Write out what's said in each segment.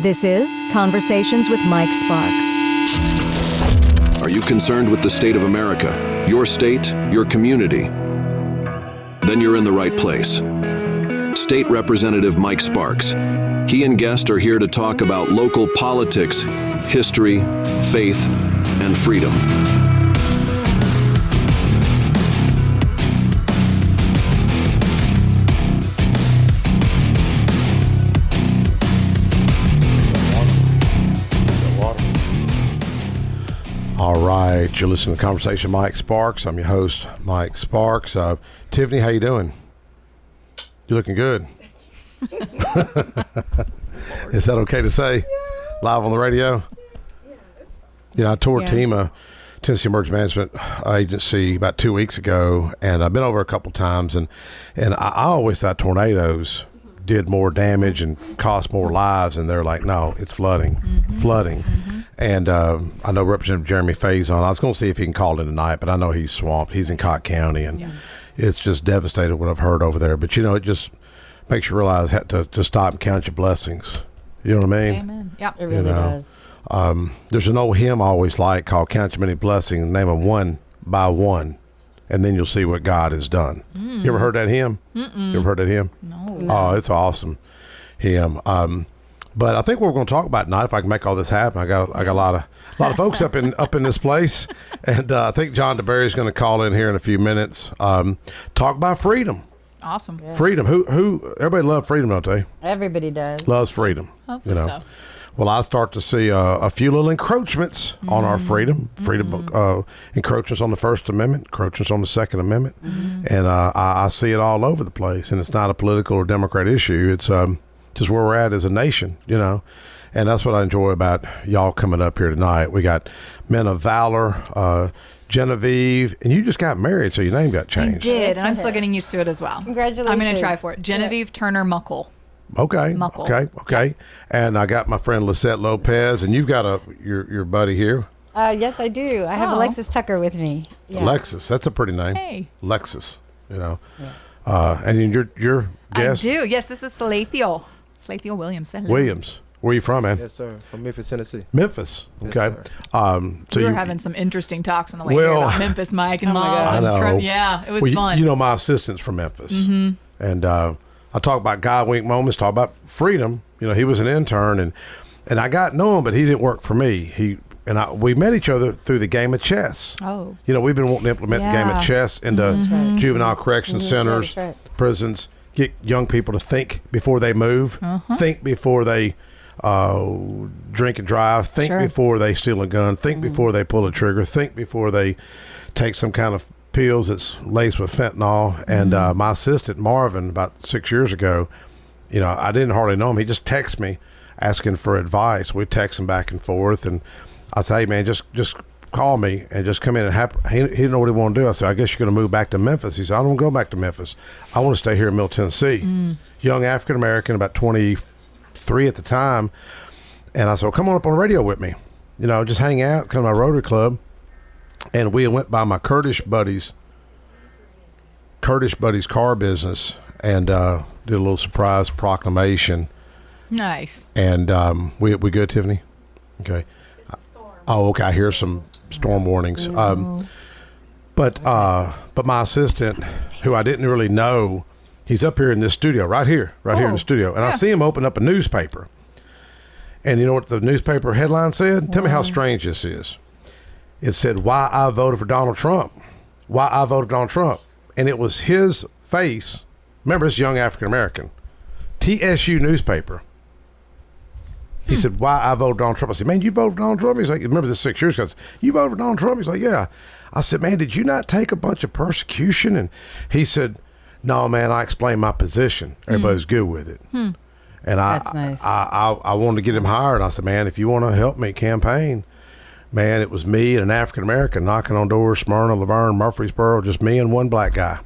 This is Conversations with Mike Sparks. Are you concerned with the state of America, your state, your community? Then you're in the right place. State Representative Mike Sparks. He and guests are here to talk about local politics, history, faith, and freedom. All right, you're listening to Conversation Mike Sparks. I'm your host, Mike Sparks. Tiffany, how you doing? You're looking good. Is that okay to say? Yeah. Live on the radio? Yeah, I toured TEMA, Tennessee Emergency Management Agency, about 2 weeks ago, and I've been over a couple times, and I always thought tornadoes did more damage and cost more lives, and they're like, no, it's flooding. And I know Representative Jeremy Faison, I was going to see if he can call in tonight, but I know he's swamped. He's in Cott County, and it's just devastated what I've heard over there. But, you know, it just makes you realize to stop and count your blessings. You know what I mean? Amen. Yep. It really does. There's an old hymn I always like called Count Your Many Blessings, name them one by one, and then you'll see what God has done. You ever heard that hymn? You ever heard that hymn? No. Oh, it's an awesome hymn. But I think what we're going to talk about tonight, if I can make all this happen, I got a lot of folks up in this place, and I think John DeBerry is going to call in here in a few minutes. Talk about freedom. Awesome. Yeah. Freedom. Who? Everybody loves freedom, don't they? Everybody does. Loves freedom. Hopefully so. Well, I start to see a few little encroachments on our freedom. Encroachments on the First Amendment, encroachments on the Second Amendment, and I see it all over the place. And it's not a political or Democrat issue. It's just where we're at as a nation, you know. And that's what I enjoy about y'all coming up here tonight. We got Men of Valor, Genevieve, and you just got married, so your name got changed. I did, and I'm still getting used to it as well. Congratulations. I'm going to try for it. Genevieve Turner Muckle. Okay. Muckle. Okay. And I got my friend Lisette Lopez, and you've got your buddy here. Yes, I do. I have Oh. Alexis Tucker with me. Yeah. Alexis, that's a pretty name. Hey. Lexus, you know. Yeah. And your guest? I do. Yes, this is Salathiel Williams. Hello. Williams. Where are you from, man? Yes, sir. From Memphis, Tennessee. Memphis. Yes, Okay. sir. So We were you having some interesting talks on the way here about Memphis, Mike, and Oh my laws. God. And I know. yeah, it was well, fun. You know, my assistant's from Memphis. And I talk about God wink moments, talk about freedom. You know, he was an intern, and I got to know him, but he didn't work for me. We met each other through the game of chess. Oh. You know, we've been wanting to implement the game of chess into juvenile correction centers, That's right. prisons, get young people to think before they move, think before they drink and drive, think before they steal a gun, think before they pull a trigger, think before they take some kind of pills that's laced with fentanyl. And my assistant, Marvin, about 6 years ago, you know, I didn't hardly know him. He just texted me asking for advice. We text him back and forth, and I say, hey, man, just call me and just come in and he didn't know what he wanted to do. I said, I guess you're going to move back to Memphis. He said, I don't want to go back to Memphis. I want to stay here in Middle Tennessee. Young African-American, about 23 at the time. And I said, well, come on up on the radio with me. You know, just hang out, come to my Rotary Club. And we went by my Kurdish buddy's car business and did a little surprise proclamation. Nice. And we good, Tiffany? Okay. Oh, okay. I hear some storm warnings. But my assistant, who I didn't really know, he's up here in this studio, right here in the studio. And I see him open up a newspaper. And you know what the newspaper headline said? Tell me how strange this is. It said, why I voted for Donald Trump. Why I voted for Donald Trump. And it was his face. Remember, it's Young African American. TSU newspaper. He said, why I voted Donald Trump. I said, man, you voted for Donald Trump? He's like, remember this 6 years ago. I said, you voted for Donald Trump? He's like, yeah. I said, man, did you not take a bunch of persecution? And he said, no, man, I explained my position. Everybody's good with it. And That's nice. I wanted to get him hired. I said, man, if you want to help me campaign, man, it was me and an African-American knocking on doors, Smyrna, Laverne, Murfreesboro, just me and one black guy.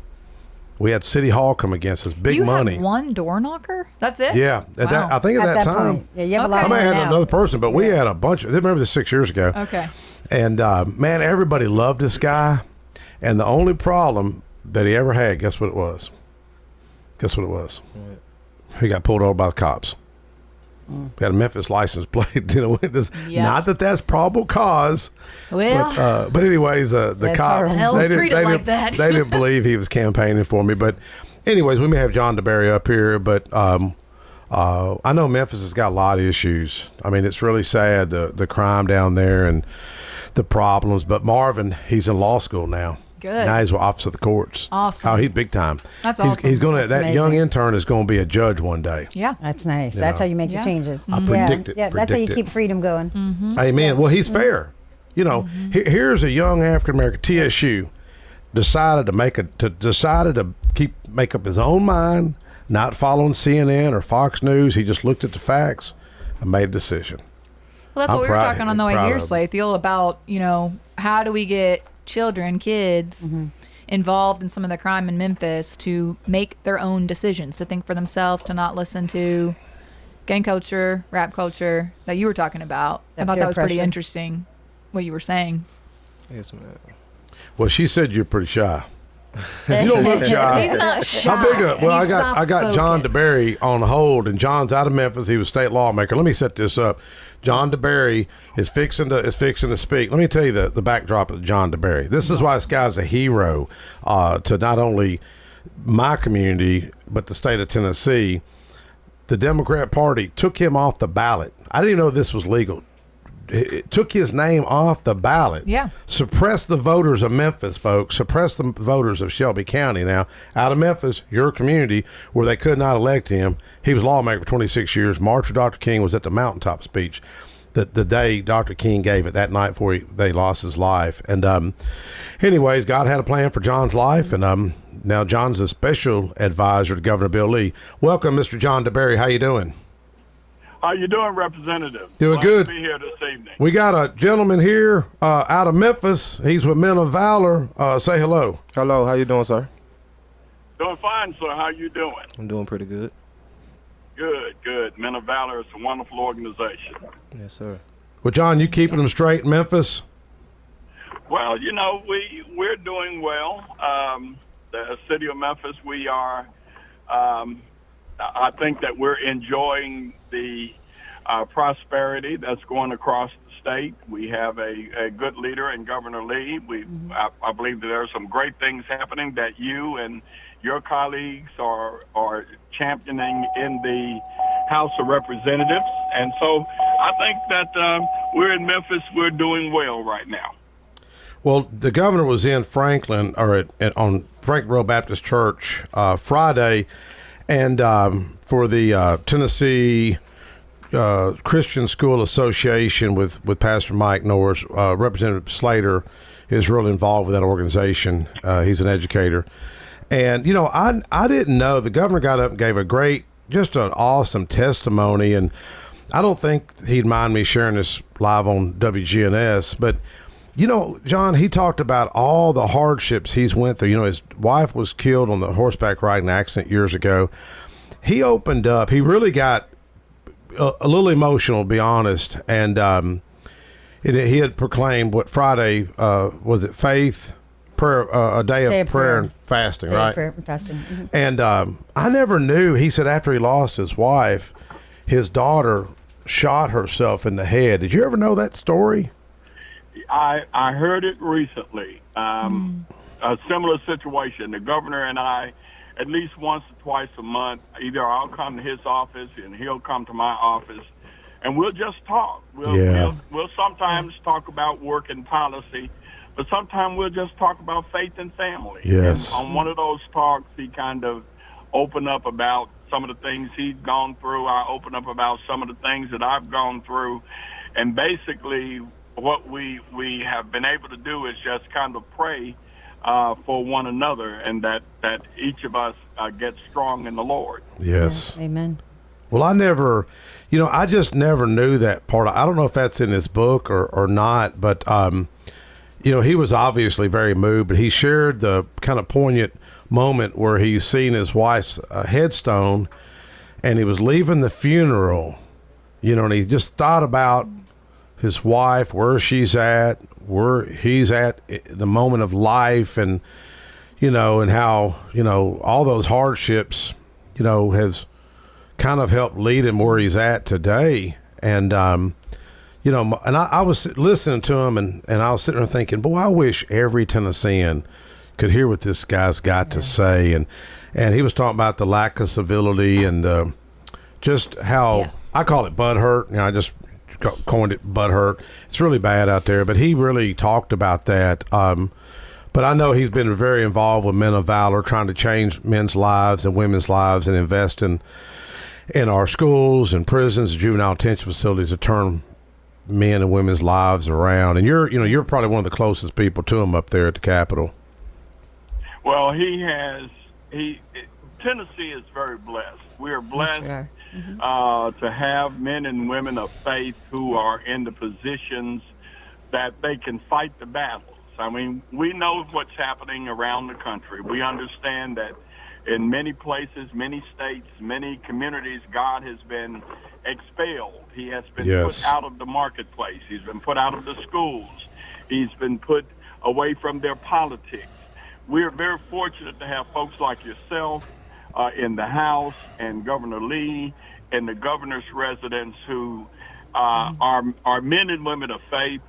We had City Hall come against us, big money. You had one door knocker? That's it? Yeah. At that, I think at that time. Point. Yeah, you have a Okay. lot I may more have had now. another person, but we had a bunch of, remember this 6 years ago. Okay. And man, everybody loved this guy. And the only problem that he ever had, guess what it was? He got pulled over by the cops. Got a Memphis license plate. Yeah. Not that that's probable cause. Well, but anyways, the That's cop horrible. Hell, treat it like that. they didn't believe he was campaigning for me. But anyways, we may have John DeBerry up here, but I know Memphis has got a lot of issues. I mean, it's really sad, the crime down there and the problems. But Marvin, he's in law school now. Good. Now he's officer of the courts. Awesome. Oh, he's big time. That's He's awesome. going to, that amazing. young intern is going to be a judge one day. yeah. That's nice. You That's know. how you make Yeah. the changes. I predict it, Yeah, that's how you predict it. keep freedom going. Amen. Well, he's fair. You know, here's a young African American, TSU, decided to make up his own mind, not following CNN or Fox News. He just looked at the facts and made a decision. Well, that's I'm what we were proud- talking on the way proud here, of him. Slathiel, about, how do we get kids involved in some of the crime in Memphis to make their own decisions, to think for themselves, to not listen to gang culture, rap culture that you were talking about. I That thought peer that was pretty pressure. interesting, what you were saying. Yes, man. Well, she said you're pretty shy. You don't look shy. He's not shy. How big a, well, He's I got John soft-spoken. DeBerry on hold, and John's out of Memphis. He was state lawmaker. Let me set this up. John DeBerry is fixing to speak. Let me tell you the backdrop of John DeBerry. This is why this guy's a hero to not only my community but the state of Tennessee. The Democrat Party took him off the ballot. I didn't even know this was legal. It took his name off the ballot. Yeah. Suppressed the voters of Memphis, folks. Suppressed the voters of Shelby County. Now, out of Memphis, your community, where they could not elect him. He was lawmaker for 26 years. March with Dr. King was at the mountaintop speech the day Dr. King gave it, that night before they lost his life. And anyways, God had a plan for John's life, and now John's a special advisor to Governor Bill Lee. Welcome, Mr. John DeBerry. How you doing? How you doing, Representative? Doing Glad good. to be here this evening. We got a gentleman here out of Memphis. He's with Men of Valor. Say hello. Hello, how you doing, sir? Doing fine, sir. How you doing? I'm doing pretty good. Good, good. Men of Valor is a wonderful organization. Yes, sir. Well, John, you keeping them straight in Memphis? Well, we're doing well. The city of Memphis, we are. I think that we're enjoying the prosperity that's going across the state. We have a good leader in Governor Lee. I believe that there are some great things happening that you and your colleagues are championing in the House of Representatives. And so I think that we're in Memphis, we're doing well right now. Well, the governor was in Franklin, or on Franklin Road Baptist Church Friday, and for the Tennessee Christian School Association with Pastor Mike Norris. Representative Slater is really involved with that organization. He's an educator. And, I didn't know. The governor got up and gave just an awesome testimony. And I don't think he'd mind me sharing this live on WGNS. But, John, he talked about all the hardships he's went through. His wife was killed on the horseback riding accident years ago. He opened up. He really got a little emotional, to be honest. And he had proclaimed what Friday, was it faith, prayer, a day of prayer and fasting, right? Prayer and fasting. Mm-hmm. And I never knew. He said after he lost his wife, his daughter shot herself in the head. Did you ever know that story? I heard it recently. A similar situation. The governor and I, at least once or twice a month, either I'll come to his office and he'll come to my office, and we'll just talk. We'll sometimes talk about work and policy, but sometimes we'll just talk about faith and family. Yes. And on one of those talks, he kind of opened up about some of the things he'd gone through. I opened up about some of the things that I've gone through. And basically what we have been able to do is just kind of pray for one another, and that each of us gets strong in the Lord. Yes. Yeah, amen. Well, I just never knew that part. I don't know if that's in his book or not, but, he was obviously very moved, but he shared the kind of poignant moment where he's seen his wife's headstone, and he was leaving the funeral, and he just thought about his wife, where she's at, where he's at, the moment of life, and, and how, all those hardships, has kind of helped lead him where he's at today. And, you know, and I was listening to him and I was sitting there thinking, boy, I wish every Tennessean could hear what this guy's got to say. And he was talking about the lack of civility and just how I call it butthurt. You know, I just coined it butthurt. It's really bad out there, but he really talked about that. But I know he's been very involved with Men of Valor, trying to change men's lives and women's lives and invest in our schools and prisons, juvenile detention facilities to turn men and women's lives around. And you're probably one of the closest people to him up there at the Capitol. Well, Tennessee is very blessed. We are blessed to have men and women of faith who are in the positions that they can fight the battles. I mean, we know what's happening around the country. We understand that in many places, many states, many communities, God has been expelled. He has been put out of the marketplace. He's been put out of the schools. He's been put away from their politics. We're very fortunate to have folks like yourself in the House and Governor Lee and the governor's residence who are men and women of faith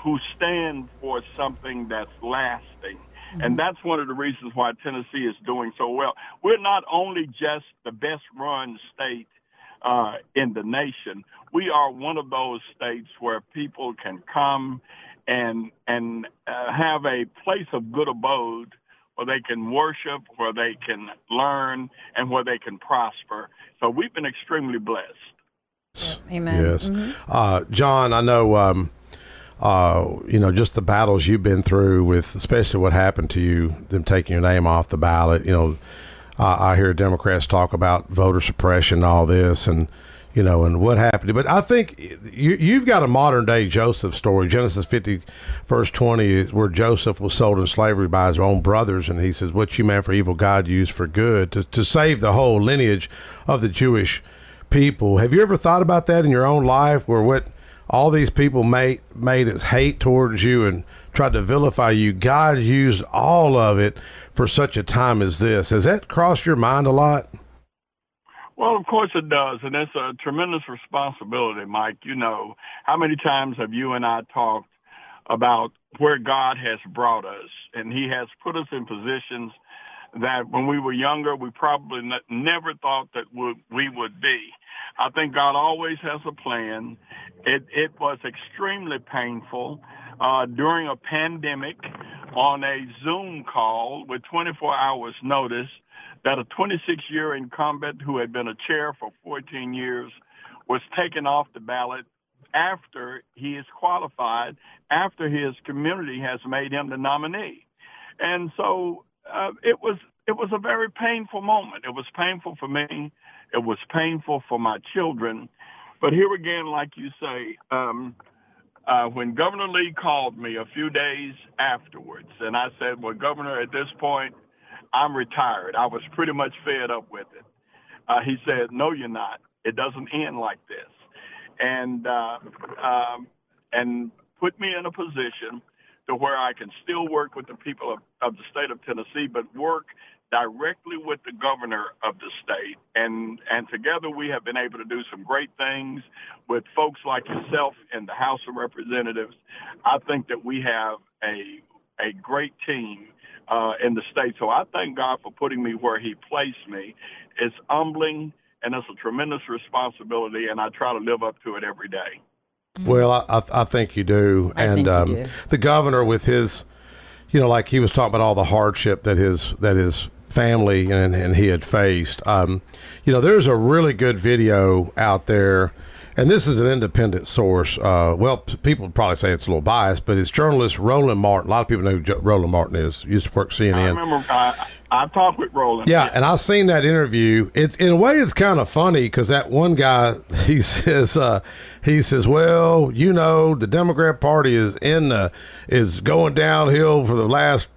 who stand for something that's lasting. And that's one of the reasons why Tennessee is doing so well. We're not only just the best run state in the nation, we are one of those states where people can come and have a place of good abode where they can worship, where they can learn, and where they can prosper. So we've been extremely blessed. Amen. Yes. John, I know, just the battles you've been through with, especially what happened to you, them taking your name off the ballot. You know, I hear Democrats talk about voter suppression and all this and what happened. But I think you've got a modern day Joseph story. Genesis 50, verse 20 is where Joseph was sold in slavery by his own brothers. And he says, what you meant for evil, God used for good to save the whole lineage of the Jewish people. Have you ever thought about that in your own life, where what all these people made as hate towards you and tried to vilify you, God used all of it for such a time as this? Has that crossed your mind a lot? Well, of course it does, and it's a tremendous responsibility, Mike. You know, how many times have you and I talked about where God has brought us, and he has put us in positions that when we were younger, we probably never thought that we would be. I think God always has a plan. It was extremely painful during a pandemic on a Zoom call with 24 hours notice that a 26-year in combat who had been a chair for 14 years was taken off the ballot after he is qualified, after his community has made him the nominee. And so it was a very painful moment. It was painful for me. It was painful for my children. But here again, like you say, when Governor Lee called me a few days afterwards, and I said, well, Governor, at this point, I'm retired. I was pretty much fed up with it. He said, no, you're not. It doesn't end like this. And put me in a position to where I can still work with the people of the state of Tennessee, but work directly with the governor of the state. And together we have been able to do some great things with folks like yourself in the House of Representatives. I think that we have a great team in the state. So I thank God for putting me where he placed me. It's humbling and it's a tremendous responsibility, and I try to live up to it every day. Well, I think you do. I think you do. The governor with his, like he was talking about all the hardship that his family and he had faced. There's a really good video out there, and this is an independent source. People would probably say it's a little biased, but it's journalist Roland Martin. A lot of people know who Roland Martin is. He used to work CNN. I remember I talked with Roland. Yeah, and I've seen that interview. It's in a way it's kind of funny because that one guy he says, well, the Democrat Party is going downhill for the last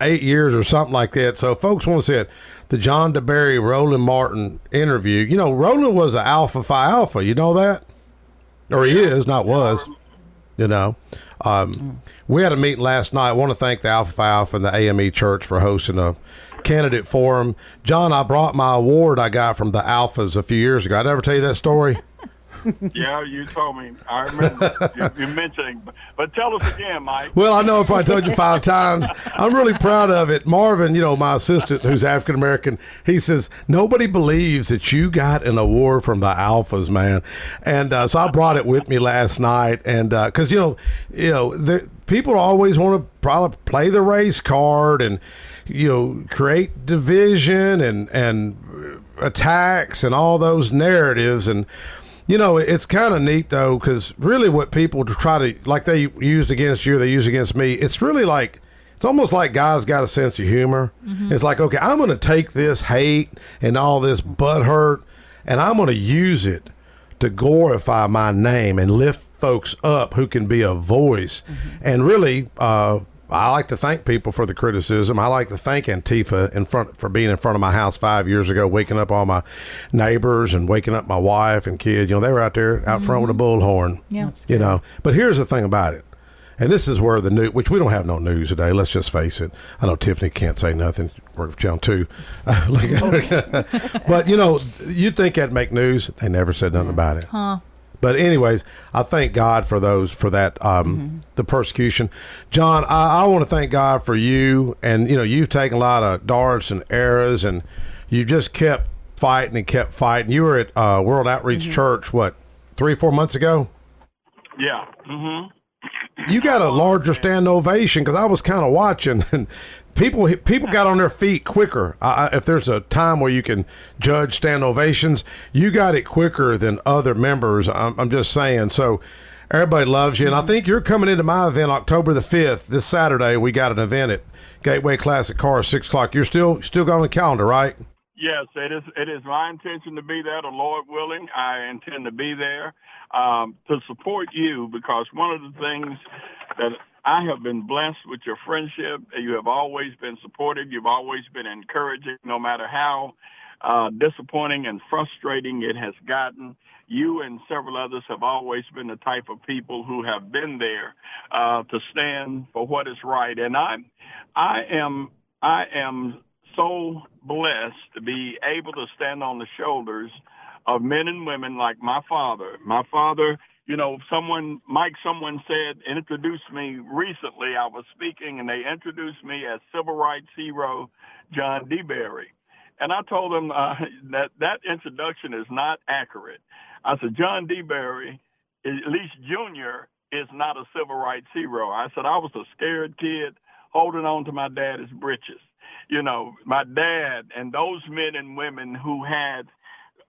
8 years or something like that. So folks want to see it. The John DeBerry Roland Martin interview. Roland was an Alpha Phi Alpha. You know that, or he is, not was. We had a meeting last night. I want to thank the Alpha Phi Alpha and the AME Church for hosting a candidate for him. John, I brought my award I got from the Alphas a few years ago. I never tell you that story. Yeah, you told me. I remember you mentioning. But tell us again, Mike. Well, I know I probably told you 5 times. I'm really proud of it. Marvin, my assistant who's African American, he says, nobody believes that you got an award from the Alphas, man. And so I brought it with me last night. And because, people always want to probably play the race card and, create division and attacks and all those narratives. And, it's kind of neat, though, because really what people try to, like they used against you, they use against me, it's really like, it's almost like guys got a sense of humor. Mm-hmm. It's like, okay, I'm going to take this hate and all this butthurt, and I'm going to use it to glorify my name and lift folks up who can be a voice. Mm-hmm. And really, I like to thank people for the criticism. I like to thank Antifa for being in front of my house 5 years ago, waking up all my neighbors and waking up my wife and kids. They were out there out front with a bullhorn. Yeah. But here's the thing about it. And this is where the news, which we don't have no news today, let's just face it. I know Tiffany can't say nothing. Work for Channel 2. But, you'd think that'd make news. They never said nothing about it. Huh. But anyways, I thank God for that, the persecution. John, I want to thank God for you. And, you've taken a lot of darts and arrows, and you just kept fighting and kept fighting. You were at World Outreach Church, 3-4 months ago? Yeah. Mm-hmm. You got a larger stand ovation, because I was kind of watching, and people got on their feet quicker. If there's a time where you can judge stand ovations, you got it quicker than other members. I'm just saying. So everybody loves you. And I think you're coming into my event October the 5th, this Saturday. We got an event at Gateway Classic Cars, 6 o'clock. You're still on the calendar, right? Yes, it is my intention to be there, the Lord willing. I intend to be there to support you, because one of the things that I have been blessed with your friendship. You have always been supportive. You've always been encouraging, no matter how disappointing and frustrating it has gotten. You and several others have always been the type of people who have been there to stand for what is right. And I am so blessed to be able to stand on the shoulders of men and women like my father. My father, someone said, introduced me recently. I was speaking, and they introduced me as civil rights hero John D. Berry. And I told them that introduction is not accurate. I said, John D. Berry, at least Junior, is not a civil rights hero. I said, I was a scared kid holding on to my dad's britches. My dad and those men and women who had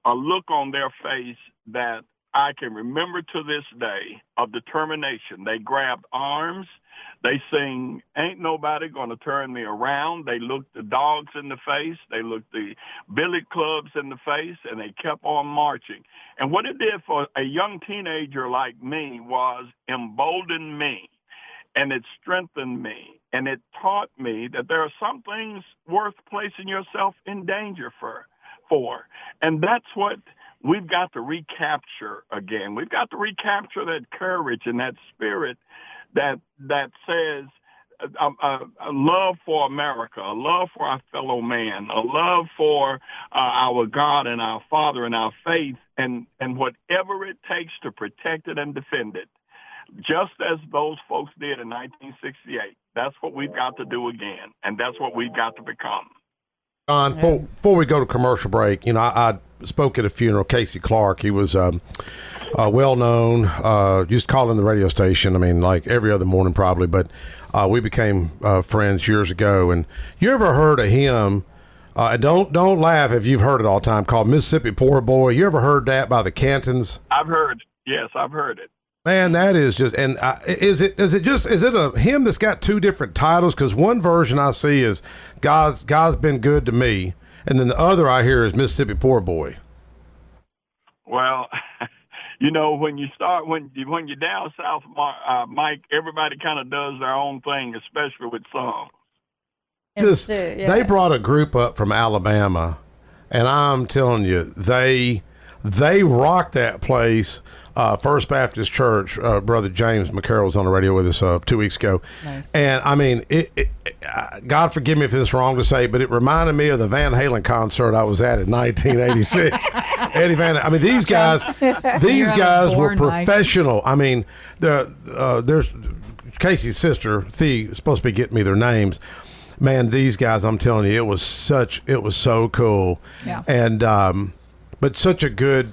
a look on their face that I can remember to this day of determination. They grabbed arms. They sing, ain't nobody going to turn me around. They looked the dogs in the face. They looked the billy clubs in the face, and they kept on marching. And what it did for a young teenager like me was embolden me, and it strengthened me, and it taught me that there are some things worth placing yourself in danger for. And that's what we've got to recapture again. We've got to recapture that courage and that spirit that says a love for America, a love for our fellow man, a love for our God and our Father and our faith, and whatever it takes to protect it and defend it, just as those folks did in 1968. That's what we've got to do again, and that's what we've got to become. John, before we go to commercial break, I spoke at a funeral. Casey Clark, he was well known, used to call in the radio station, like every other morning probably, but we became friends years ago. And you ever heard of him, don't laugh if you've heard it all the time, called Mississippi Poor Boy? You ever heard that by the Cantons? I've heard it. Yes, I've heard it. Man, that is just, and is it a hymn that's got two different titles? Because one version I see is God's been good to me, and then the other I hear is Mississippi Poor Boy. Well, when you're down south, Mike, everybody kind of does their own thing, especially with songs. They brought a group up from Alabama, and I'm telling you, they They rocked that place. First Baptist Church, Brother James McCarroll was on the radio with us 2 weeks ago. Nice. And I mean, God forgive me if it's wrong to say, but it reminded me of the Van Halen concert I was at in 1986. Eddie Van, I mean, these guys were born, Mike. professional. I mean, there's Casey's sister, Thea, is supposed to be getting me their names. Man, these guys, I'm telling you, it was so cool. Yeah. And, but such a good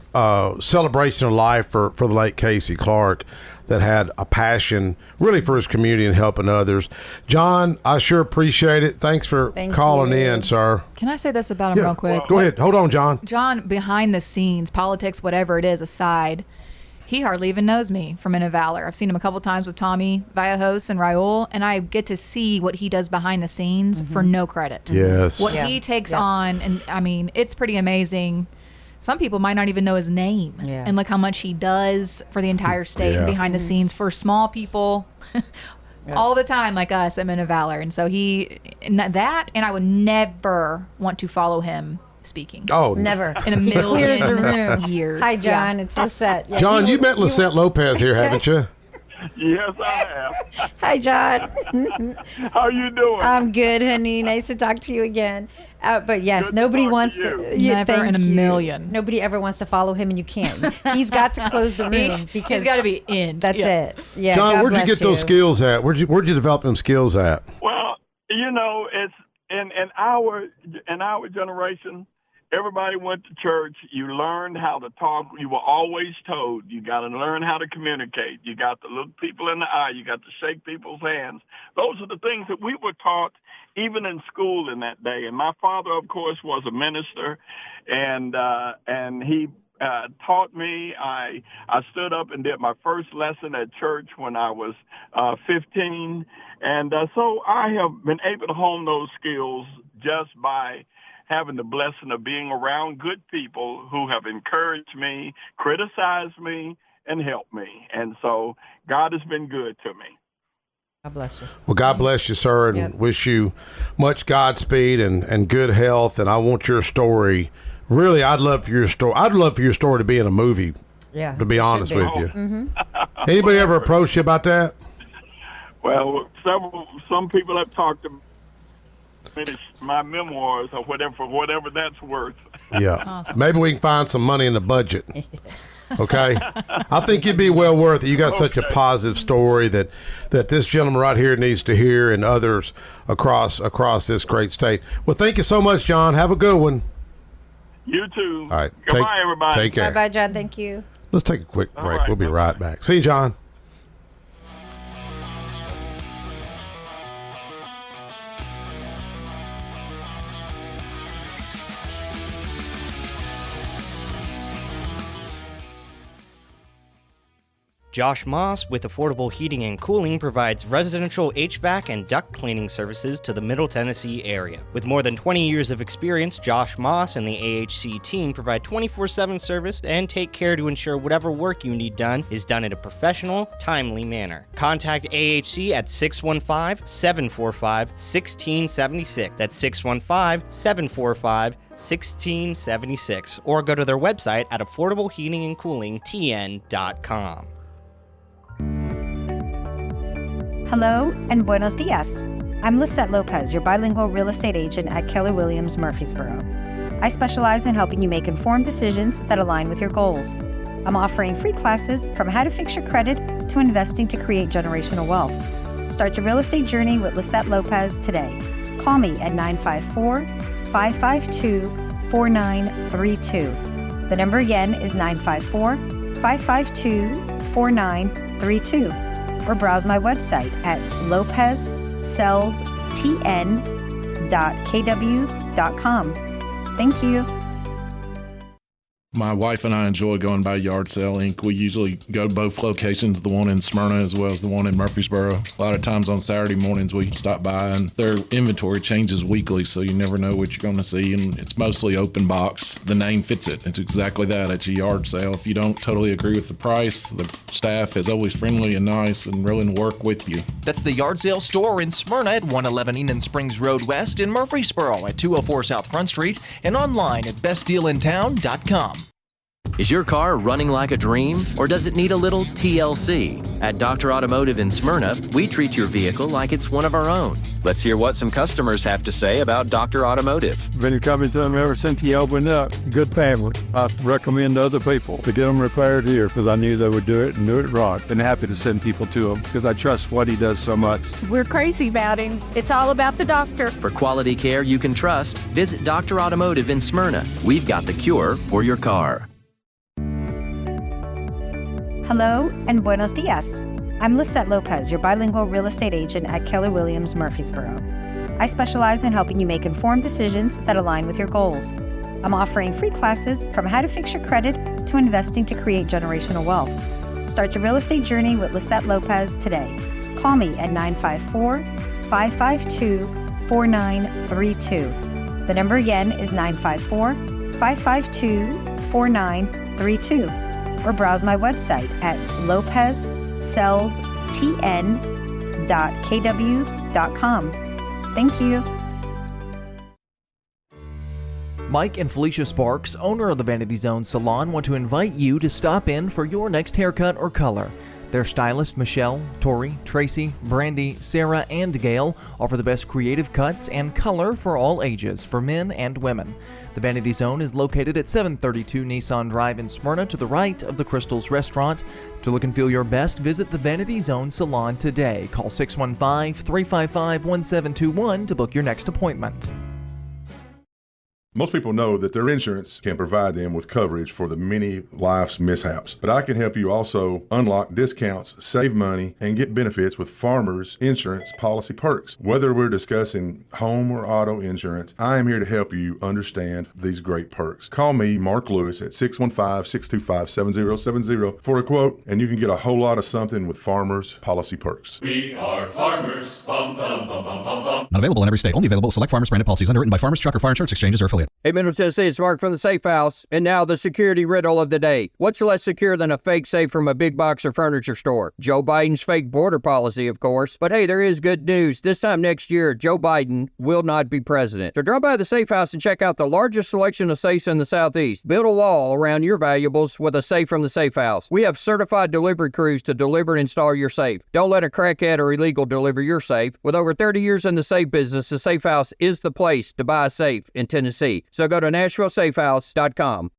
celebration of life for the late Casey Clark that had a passion really for his community and helping others. John, I sure appreciate it. Thanks for calling in, sir. Can I say this about him real quick? Go ahead. Hold on, John. John, behind the scenes, politics, whatever it is aside, he hardly even knows me from Men of Valor. I've seen him a couple times with Tommy Vallejos and Raul, and I get to see what he does behind the scenes for no credit. Yes. What he takes on, and I mean, it's pretty amazing. Some people might not even know his name. Yeah. And look how much he does for the entire state and behind the scenes for small people all the time like us at Men of Valor. And so and I would never want to follow him speaking. Oh, Never. In a Clears the million room. years. Hi, John. Yeah. It's Lisette. Yeah, John, you met Lisette Lopez here, haven't you? Yes, I have. Hi, John. How you doing? I'm good, honey. Nice to talk to you again. But yes, Good to nobody talk wants to to. you. Never thank in a you. million. Nobody ever wants to follow him, and you can't. He's got to close the room because He's got to be in. that's it. Yeah. John, God where'd you bless get those skills at? Where'd you develop them skills at? Well, it's in our generation. Everybody went to church. You learned how to talk. You were always told you got to learn how to communicate. You got to look people in the eye. You got to shake people's hands. Those are the things that we were taught even in school in that day. And my father, of course, was a minister, and he taught me. I stood up and did my first lesson at church when I was 15. And so I have been able to hone those skills just by having the blessing of being around good people who have encouraged me, criticized me, and helped me. And so God has been good to me. God bless you. Well, God bless you, sir, and wish you much Godspeed and good health. And I want your story. Really, I'd love for your story. I'd love for your story to be in a movie. Yeah. To be honest with you. Mm-hmm. Anybody ever approached you about that? Well, some people have talked to finish my memoirs or whatever, for whatever that's worth. Yeah. Awesome. Maybe we can find some money in the budget. Okay. I think it'd be well worth it. You got such a positive story that this gentleman right here needs to hear, and others across this great state. Well, thank you so much, John. Have a good one. You too. All right. Goodbye, everybody. Take care. Bye, John. Thank you. Let's take a quick break. right. We'll be right back. See you, John. Josh Moss with Affordable Heating and Cooling provides residential HVAC and duct cleaning services to the Middle Tennessee area. With more than 20 years of experience, Josh Moss and the AHC team provide 24/7 service and take care to ensure whatever work you need done is done in a professional, timely manner. Contact AHC at 615-745-1676. That's 615-745-1676. Or go to their website at affordableheatingandcoolingtn.com. Hello and buenos dias. I'm Lisette Lopez, your bilingual real estate agent at Keller Williams Murfreesboro. I specialize in helping you make informed decisions that align with your goals. I'm offering free classes from how to fix your credit to investing to create generational wealth. Start your real estate journey with Lisette Lopez today. Call me at 954-552-4932. The number again is 954-552-4932. Or browse my website at lopezsellstn.kw.com. Thank you. My wife and I enjoy going by Yard Sale Inc. We usually go to both locations, the one in Smyrna as well as the one in Murfreesboro. A lot of times on Saturday mornings we stop by, and their inventory changes weekly, so you never know what you're going to see, and it's mostly open box. The name fits it. It's exactly that. It's a yard sale. If you don't totally agree with the price, the staff is always friendly and nice and willing to work with you. That's the Yard Sale store in Smyrna at 111 Enon Springs Road West, in Murfreesboro at 204 South Front Street, and online at bestdealintown.com. Is your car running like a dream, or does it need a little TLC? At Dr. Automotive in Smyrna, we treat your vehicle like it's one of our own. Let's hear what some customers have to say about Dr. Automotive. Been coming to them ever since he opened up. Good family. I recommend to other people to get them repaired here because I knew they would do it and do it right. Been happy to send people to him because I trust what he does so much. We're crazy about him. It's all about the doctor. For quality care you can trust, visit Dr. Automotive in Smyrna. We've got the cure for your car. Hello and buenos dias. I'm Lisette Lopez, your bilingual real estate agent at Keller Williams Murfreesboro. I specialize in helping you make informed decisions that align with your goals. I'm offering free classes from how to fix your credit to investing to create generational wealth. Start your real estate journey with Lisette Lopez today. Call me at 954-552-4932. The number again is 954-552-4932. Or browse my website at lopezsellstn.kw.com. Thank you. Mike and Felicia Sparks, owner of the Vanity Zone Salon, want to invite you to stop in for your next haircut or color. Their stylists Michelle, Tori, Tracy, Brandy, Sarah, and Gail offer the best creative cuts and color for all ages, for men and women. The Vanity Zone is located at 732 Nissan Drive in Smyrna, to the right of the Crystals Restaurant. To look and feel your best, visit the Vanity Zone Salon today. Call 615-355-1721 to book your next appointment. Most people know that their insurance can provide them with coverage for the many life's mishaps, but I can help you also unlock discounts, save money, and get benefits with Farmers Insurance policy perks. Whether we're discussing home or auto insurance, I am here to help you understand these great perks. Call me, Mark Lewis, at 615-625-7070 for a quote, and you can get a whole lot of something with Farmers policy perks. We are farmers. Bum, bum, bum, bum, bum, bum. Not available in every state. Only available at select Farmers branded policies underwritten by Farmers Truck or Fire Insurance Exchanges or affiliate. Hey, Middle Tennessee, it's Mark from the Safe House. And now the security riddle of the day. What's less secure than a fake safe from a big box or furniture store? Joe Biden's fake border policy, of course. But hey, there is good news. This time next year, Joe Biden will not be president. So drop by the Safe House and check out the largest selection of safes in the Southeast. Build a wall around your valuables with a safe from the Safe House. We have certified delivery crews to deliver and install your safe. Don't let a crackhead or illegal deliver your safe. With over 30 years in the safe business, the Safe House is the place to buy a safe in Tennessee. So go to NashvilleSafeHouse.com.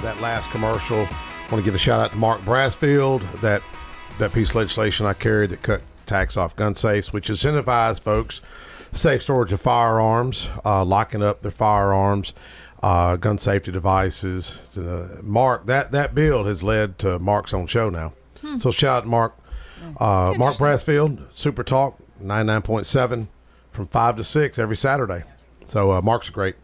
That last commercial, I want to give a shout out to Mark Brasfield. That piece of legislation I carried that cut tax off gun safes, which incentivized folks safe storage of firearms, locking up their firearms, gun safety devices. Mark, that bill has led to Mark's own show now. So shout out to Mark. Mark Brasfield, Super Talk 99.7 from 5 to 6 every Saturday. So Mark's a great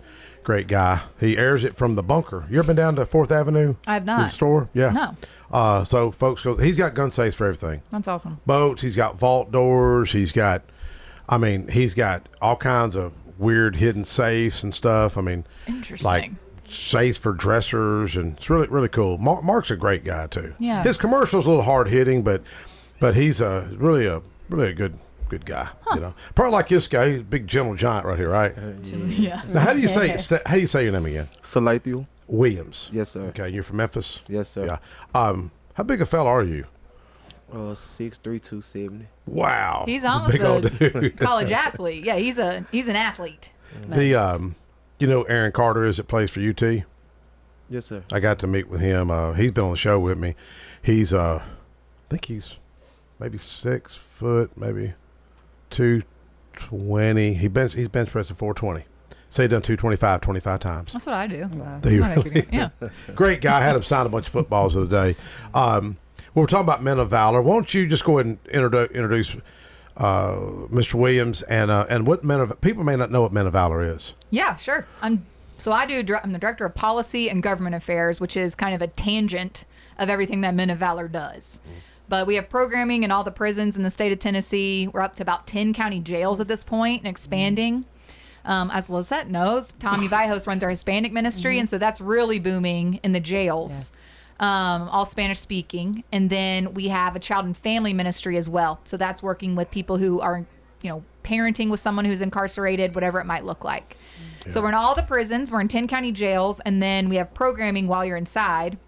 guy. He airs it from the bunker. You ever been down to 4th Avenue? I have not. The store? Yeah. No. So folks go, he's got gun safes for everything. That's awesome. Boats, he's got vault doors, he's got all kinds of weird hidden safes and stuff. Interesting. Like safes for dressers, and it's really, really cool. Mark's a great guy too. Yeah. His commercial's a little hard hitting, but he's really a good guy. You know, probably like this guy, he's a big gentle giant right here, right? Yeah. Now, how do you say your name again? Salathiel Williams. Yes, sir. Okay, you're from Memphis. Yes, sir. Yeah. How big a fella are you? 6'3", 270. Wow. He's almost big old a dude. college athlete. Yeah, he's an athlete. The you know Aaron Carter is that plays for UT? Yes, sir. I got to meet with him. He's been on the show with me. He's I think he's maybe 6 foot, maybe 220. He's bench pressing 420. So he done 225 25 times. That's what I do. Wow. Yeah. Great guy. I had him sign a bunch of footballs of the day. We're talking about men of valor. Why don't you just go ahead and introduce Mr. Williams and what people may not know what men of valor is. Yeah, sure. I'm the director of policy and government affairs, which is kind of a tangent of everything that Men of Valor does. But we have programming in all the prisons in the state of Tennessee. We're up to about 10 county jails at this point and expanding. As Lisette knows, Tommy Vihos runs our Hispanic ministry, and so that's really booming in the jails. all Spanish speaking. And then we have a child and family ministry as well. So that's working with people who are, parenting with someone who's incarcerated, whatever it might look like. Yeah. So we're in all the prisons. We're in 10 county jails. And then we have programming while you're inside.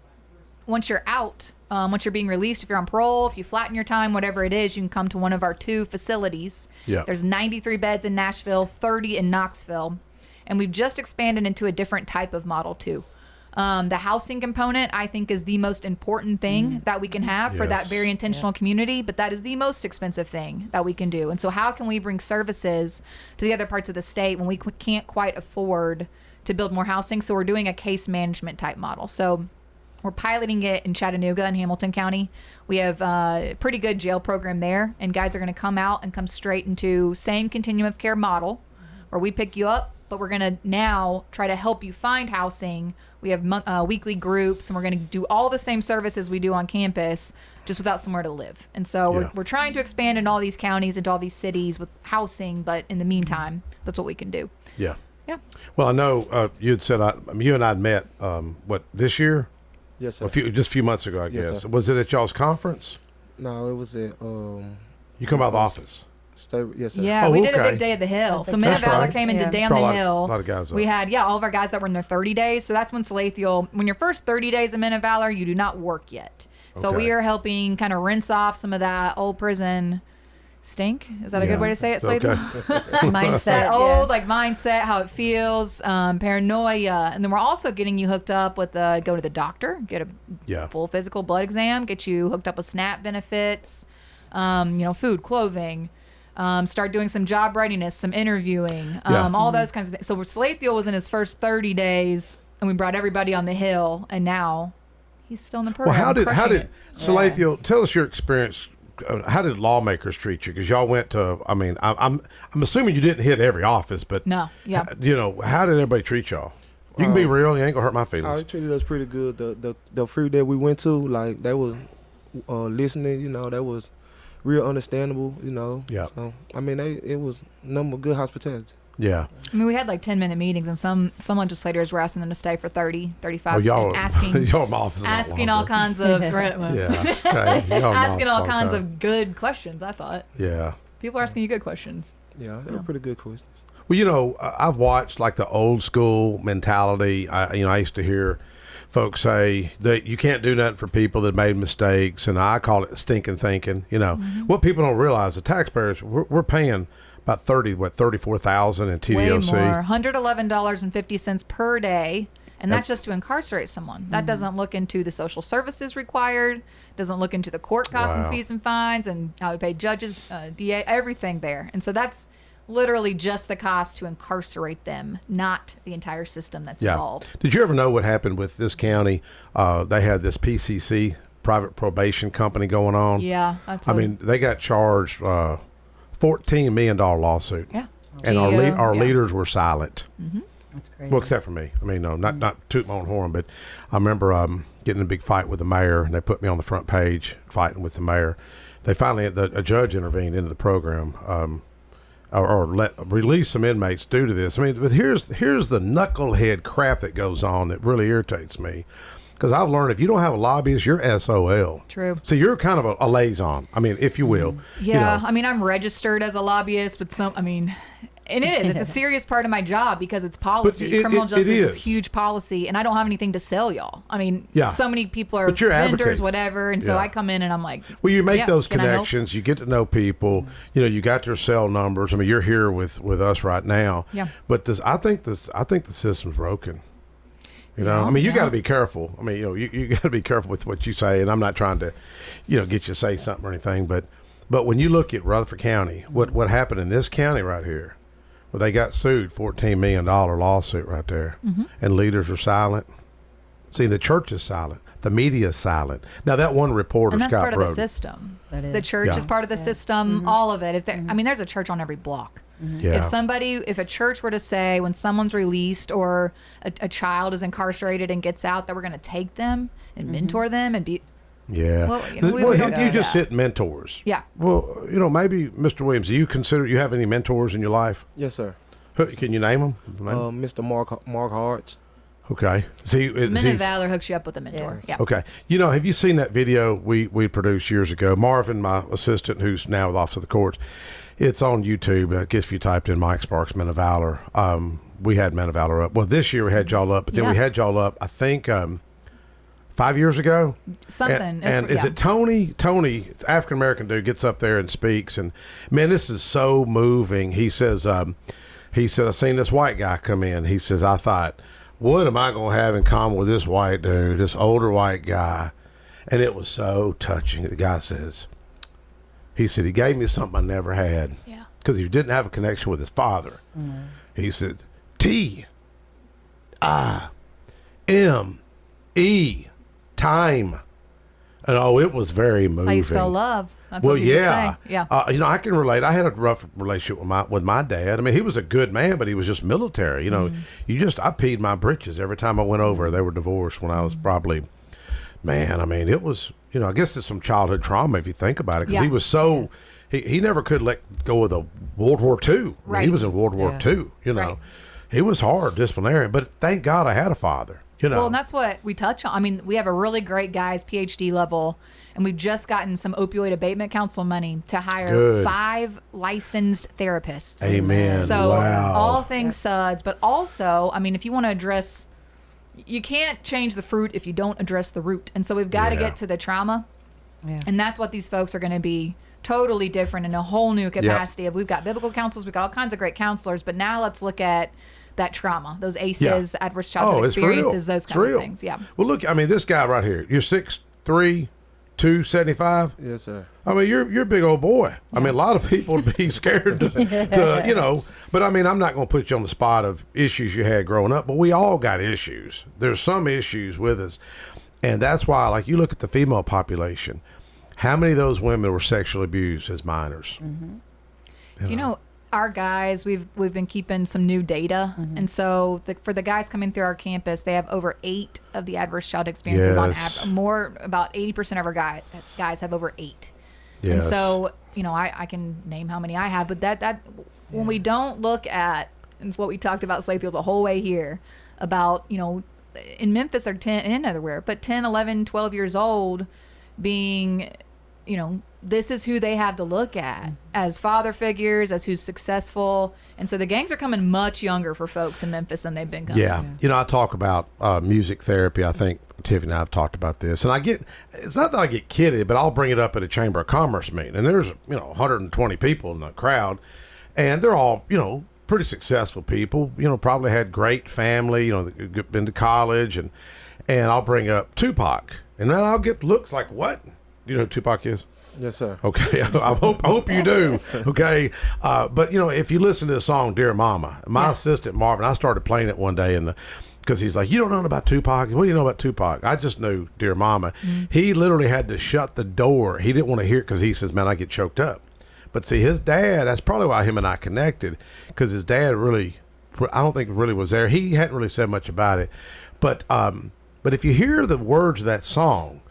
Once you're out, once you're being released, if you're on parole, if you flatten your time, whatever it is, you can come to one of our 2 facilities. Yeah. There's 93 beds in Nashville, 30 in Knoxville. And we've just expanded into a different type of model too. The housing component, I think, is the most important thing that we can have for that very intentional community, but that is the most expensive thing that we can do. And so how can we bring services to the other parts of the state when we can't quite afford to build more housing? So we're doing a case management type model. So we're piloting it in Chattanooga and Hamilton County. We have a pretty good jail program there, and guys are going to come out and come straight into same continuum of care model where we pick you up, but we're going to now try to help you find housing. We have weekly groups, and we're going to do all the same services we do on campus, just without somewhere to live. And so we're trying to expand in all these counties, into all these cities with housing, but in the meantime, that's what we can do. Yeah. Yeah. Well, I know you had said you and I had met, this year? Yes, sir. Just a few months ago, I Yes, guess. sir. Was it at y'all's conference? No, it was at. You come out of the office? Yes, sir. Yeah, we did a big day at the Hill. So Men of Valor came and did Day on the Hill. A lot of guys. We had, all of our guys that were in their 30 days. So that's when Salathiel, when your first 30 days of Men of Valor, you do not work yet. So we are helping kind of rinse off some of that old prison stink. Is that a good way to say it, Salathiel? Mindset. Old mindset, how it feels, paranoia. And then we're also getting you hooked up with go to the doctor, get a full physical blood exam, get you hooked up with SNAP benefits, food, clothing. Start doing some job readiness, some interviewing, all those kinds of things. So Salathiel was in his first 30 days, and we brought everybody on the Hill, and now he's still in the program. Well, how did Salathiel, tell us your experience. How did lawmakers treat you? Because y'all went to, I'm assuming you didn't hit every office, but no, yeah. How did everybody treat y'all? You can be real. You ain't gonna hurt my feelings. They treated us pretty good. The fruit that we went to, they was listening. That was real understandable. Yeah. So it was number good hospitality. Yeah. We had 10-minute meetings, and some legislators were asking them to stay for 30, 35, y'all, and asking all kinds of asking all kinds of good questions. I thought. Yeah. People are asking you good questions. Yeah, they were pretty good questions. Well, I've watched the old school mentality. I used to hear folks say that you can't do nothing for people that made mistakes, and I call it stinking thinking. What people don't realize, the taxpayers, we're paying about $34,000 in TDOC. Way more, $111.50 per day, and that's just to incarcerate someone. That doesn't look into the social services required, doesn't look into the court costs and fees and fines, and how we pay judges, DA, everything there. And so that's literally just the cost to incarcerate them, not the entire system that's involved. Did you ever know what happened with this county? They had this PCC, private probation company, going on. Yeah, they got charged $14 million lawsuit. Yeah. And our leaders were silent. Mm-hmm. That's crazy. Well, except for me. Not toot my own horn, but I remember getting in a big fight with the mayor, and they put me on the front page fighting with the mayor. They finally, a judge intervened into the program, release some inmates due to this. But here's the knucklehead crap that goes on that really irritates me. Because I've learned if you don't have a lobbyist, you're SOL. True. So you're kind of a liaison, if you will. Yeah, I'm registered as a lobbyist, but and it is. It's a serious part of my job because it's policy. Criminal justice is huge policy, and I don't have anything to sell y'all. So many people are vendors, whatever, and so I come in and I'm like, well, you make those connections, you get to know people, you got their cell numbers. You're here with us right now. Yeah. But I think the system's broken. You got to be careful. You got to be careful with what you say, and I'm not trying to, get you to say something or anything. But when you look at Rutherford County, what happened in this county right here, where they got sued, $14 million lawsuit right there, and leaders are silent. See, the church is silent. The media is silent. Now, that one reporter, and that's Scott part Broden, of the system. The church is part of the system, all of it. There's a church on every block. Yeah. If a church were to say when someone's released or a child is incarcerated and gets out that we're going to take them and mentor them and be... Yeah. Well, you just hit mentors. Yeah. Well, maybe, Mr. Williams, do you have any mentors in your life? Yes, sir. Can you name them? Mr. Mark Hartz. Okay. See, Men of Valor hooks you up with a mentor. Yeah. Okay. Have you seen that video we produced years ago? Marvin, my assistant, who's now with Office of the Courts, it's on YouTube. I guess if you typed in Mike Sparks, Men of Valor, we had Men of Valor up. Well, this year we had y'all up, but then we had y'all up, I think, 5 years ago. Something. And is it Tony? Tony, African-American dude, gets up there and speaks. And, man, this is so moving. He said, I seen this white guy come in. He says, I thought, what am I going to have in common with this white dude, this older white guy? And it was so touching. The guy says, he said, he gave me something I never had. Yeah. Because he didn't have a connection with his father. Mm. He said, T-I-M-E, time. And it was very moving. That's how you spell love. That's well, what people yeah. say. Yeah. I can relate. I had a rough relationship with my dad. I mean, he was a good man, but he was just military. I peed my britches every time I went over. They were divorced when I was probably, man, I mean, it was, I guess it's some childhood trauma if you think about it, because he was so, he never could let go of the World War II. I mean, Right. he was in World War II, Right. He was hard, disciplinarian, but thank God I had a father, Well, and that's what we touch on. I mean, we have a really great guys, PhD level, and we've just gotten some opioid abatement council money to hire 5 licensed therapists. Amen. So wow. all things SUDS, but also, I mean, if you want to address, you can't change the fruit if you don't address the root. And so we've got to get to the trauma. Yeah. And that's what these folks are going to be totally different in a whole new capacity of. We've got biblical counselors, we've got all kinds of great counselors, but now let's look at that trauma, those ACEs, adverse childhood experiences, those kind of things. Yeah. Well, look, I mean, this guy right here, you're 6'3", 275. Yes, sir. I mean, you're a big old boy. I mean, a lot of people would be scared to but I mean, I'm not going to put you on the spot of issues you had growing up, but we all got issues. There's some issues with us. And that's why, like, you look at the female population, how many of those women were sexually abused as minors? Mm-hmm. Our guys, we've been keeping some new data, and so for the guys coming through our campus, they have over 8 of the adverse child experiences on average. About 80% of our guys have over 8. Yes. And so I can name how many I have, but that when we don't look at, and it's what we talked about Slayfield the whole way here about in Memphis they're 10 and everywhere, but 10, 11, 12 years old being this is who they have to look at as father figures, as who's successful. And so the gangs are coming much younger for folks in Memphis than they've been coming. Yeah. I talk about music therapy. I think Tiffany and I have talked about this. And it's not that I get kidded, but I'll bring it up at a Chamber of Commerce meeting. And there's, 120 people in the crowd. And they're all, pretty successful people, probably had great family, been to college. And I'll bring up Tupac. And then I'll get looks like, what? Do you know who Tupac is? Yes, sir. Okay, I hope you do. Okay, but if you listen to the song "Dear Mama," my assistant Marvin, I started playing it one day, because he's like, "You don't know about Tupac? What do you know about Tupac?" I just knew "Dear Mama." Mm-hmm. He literally had to shut the door. He didn't want to hear it because he says, "Man, I get choked up." But see, his dad. That's probably why him and I connected, because his dad really, I don't think really was there. He hadn't really said much about it, but if you hear the words of that song,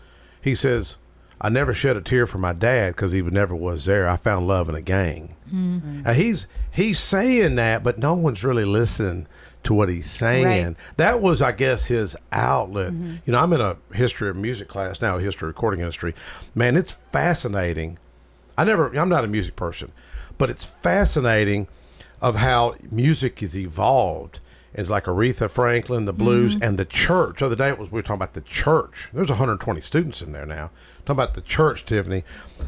he says, I never shed a tear for my dad because he never was there. I found love in a gang. Mm-hmm. He's saying that, but no one's really listening to what he's saying. Right. That was, I guess, his outlet. Mm-hmm. I'm in a history of music class now, history of recording industry. Man, it's fascinating. I'm not a music person, but it's fascinating of how music has evolved. It's like Aretha Franklin, the blues, and the church. The other day we were talking about the church. There's 120 students in there now. Talking about the church, Tiffany,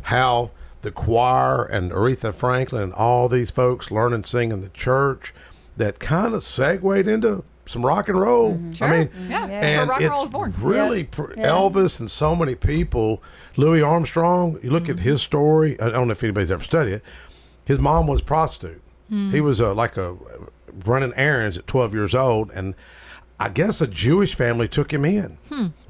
how the choir and Aretha Franklin and all these folks learn and sing in the church that kind of segued into some rock and roll. Mm-hmm. Sure. I mean, and rock and roll was born. Really Elvis and so many people. Louis Armstrong, you look at his story. I don't know if anybody's ever studied it. His mom was a prostitute. He was running errands at 12 years old, and I guess a Jewish family took him in.